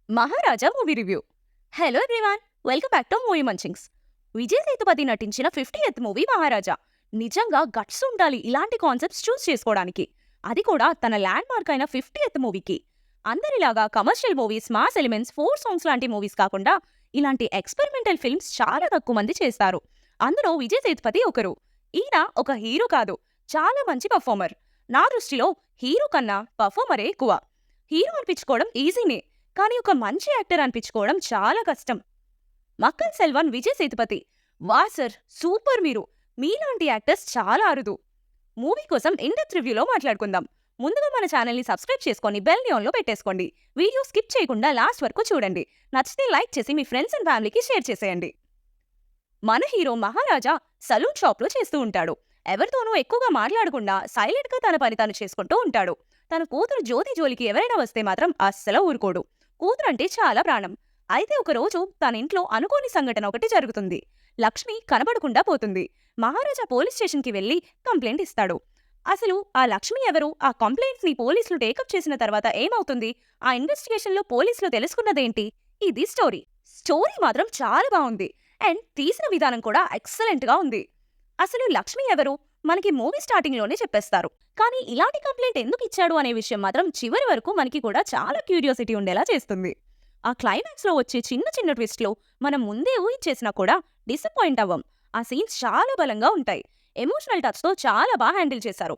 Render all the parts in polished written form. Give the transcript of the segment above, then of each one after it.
Maharaja movie review. Hello everyone, welcome back to movie munchings. Vijay Sethupathi నటించిన 50th movie మహారాజా. నిజంగా guts ఉండాలి ఇలాంటి concepts చూస్ చేసుకోవడానికి. అది కూడా తన ల్యాండ్ మార్క్ అయిన 50th మూవీకి. అందరిలాగా commercial movies, mass elements, 4 songs లాంటి మూవీస్ కాకుండా ఇలాంటి ఎక్స్పెరిమెంటల్ ఫిల్మ్స్ చాలా తక్కువ మంది చేస్తారు. అందులో విజయ్ సేతుపతి ఒకరు. ఈయన ఒక హీరో కాదు, చాలా మంచి పర్ఫార్మర్. నా దృష్టిలో హీరో కన్నా పర్ఫార్మరే ఎక్కువ. హీరో అనిపించుకోవడం ఈజీనే, కానీ ఒక మంచి యాక్టర్ అనిపించుకోవడం చాలా కష్టం. మక్కల్ సెల్వన్ విజయ్ సేతుపతి. వా సర్, సూపర్ మీరు. మీలాంటి యాక్టర్స్ చాలా అరుదు. మూవీ కోసం ఇన్-డెప్త్ రివ్యూలో మాట్లాడుకుందాం. ముందుగా మన ఛానల్ని సబ్స్క్రైబ్ చేసుకొని బెల్ ఆన్లో పెట్టేసుకోండి. వీడియో స్కిప్ చేయకుండా లాస్ట్ వరకు చూడండి. నచ్చితే లైక్ చేసి మీ ఫ్రెండ్స్ అండ్ ఫ్యామిలీకి షేర్ చేసేయండి. మన హీరో మహారాజా సలూన్ షాప్లో చేస్తూ ఉంటాడు. ఎవరితోనూ ఎక్కువగా మాట్లాడకుండా సైలెంట్గా తన పని తాను చేసుకుంటూ ఉంటాడు. తన కూతురు జ్యోతి జోలికి ఎవరైనా వస్తే మాత్రం అస్సలు ఊరుకోడు. కూతురంటే చాలా ప్రాణం. అయితే ఒకరోజు తన ఇంట్లో అనుకోని సంఘటన ఒకటి జరుగుతుంది. లక్ష్మి కనబడకుండా పోతుంది. మహారాజా పోలీస్ స్టేషన్కి వెళ్లి కంప్లైంట్ ఇస్తాడు. అసలు ఆ లక్ష్మి ఎవరు? ఆ కంప్లైంట్స్ ని పోలీసులు టేకప్ చేసిన తర్వాత ఏమవుతుంది? ఆ ఇన్వెస్టిగేషన్ లో పోలీసులు తెలుసుకున్నదేంటి? ఇది స్టోరీ. స్టోరీ మాత్రం చాలా బాగుంది. అండ్ తీసిన విధానం కూడా ఎక్సలెంట్ గా ఉంది. అసలు లక్ష్మి ఎవరు మనకి మూవీ స్టార్టింగ్ లోనే చెప్పేస్తారు. కానీ ఇలాంటి కంప్లైంట్ ఎందుకు ఇచ్చాడు అనే విషయం మాత్రం చివరి వరకు మనకి కూడా చాలా క్యూరియాసిటీ ఉండేలా చేస్తుంది. ఆ క్లైమాక్స్ లో వచ్చే చిన్న చిన్న ట్విస్ట్ లో మనం ముందే ఊహించేసినా కూడా డిసప్పాయింట్ అవ్వం. ఆ సీన్స్ చాలా బలంగా ఉంటాయి. ఎమోషనల్ టచ్ తో చాలా బాగా హ్యాండిల్ చేశారు.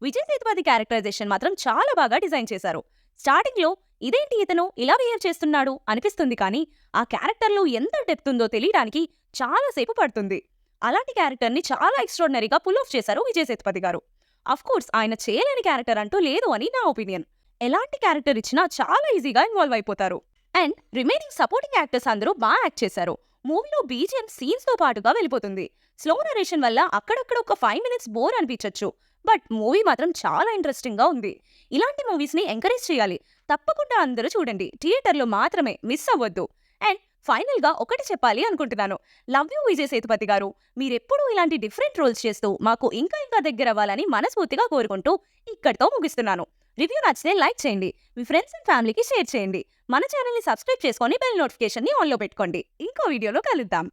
విజయ్ సేతుపతి క్యారెక్టరైజేషన్ మాత్రం చాలా బాగా డిజైన్ చేశారు. స్టార్టింగ్ లో ఇదేంటి ఇతను ఇలా బిహేవ్ చేస్తున్నాడు అనిపిస్తుంది, కానీ ఆ క్యారెక్టర్ లో ఎంత డెప్త్ ఉందో తెలియడానికి చాలా సేపు పడుతుంది. అలాంటి క్యారెక్టర్ ని చాలా ఎక్స్ట్రాడినరీగా పుల్ ఆఫ్ చేశారు విజయ్ సేతుపతి గారు. అఫ్ కోర్స్ ఆయన చేయలేని క్యారెక్టర్ అంటూ లేదు అని నా ఒపీనియన్. ఎలాంటి క్యారెక్టర్ ఇచ్చినా చాలా ఈజీగా ఇన్వాల్వ్ అయిపోతారు. అండ్ రిమైనింగ్ సపోర్టింగ్ యాక్టర్స్ అందరూ బాగా యాక్ట్ చేశారు. మూవీలో బీజిఎం సీన్స్ తో పాటుగా వెళ్ళిపోతుంది. స్లో నరేషన్ వల్ల అక్కడక్కడ ఒక 5 minutes బోర్ అనిపించొచ్చు, బట్ మూవీ మాత్రం చాలా ఇంట్రెస్టింగ్ గా ఉంది. ఇలాంటి మూవీస్ ని ఎంకరేజ్ చేయాలి. తప్పకుండా అందరూ చూడండి. థియేటర్లో మాత్రమే, మిస్ అవ్వద్దు. అండ్ ఫైనల్ గా ఒకటి చెప్పాలి అనుకుంటున్నాను. లవ్ యూ విజయ్ సేతుపతి గారు. మీరెప్పుడూ ఇలాంటి డిఫరెంట్ రోల్స్ చేస్తూ మాకు ఇంకా ఇంకా దగ్గర అవ్వాలని మనస్ఫూర్తిగా కోరుకుంటూ ఇక్కడితో ముగిస్తున్నాను. రివ్యూ నచ్చితే లైక్ చేయండి. మీ ఫ్రెండ్స్ అండ్ ఫ్యామిలీకి షేర్ చేయండి. మన ఛానల్ని సబ్స్క్రైబ్ చేసుకొని బెల్ నోటిఫికేషన్ ని ఆన్లో పెట్టుకోండి. ఇంకో వీడియోలో కలుద్దాం.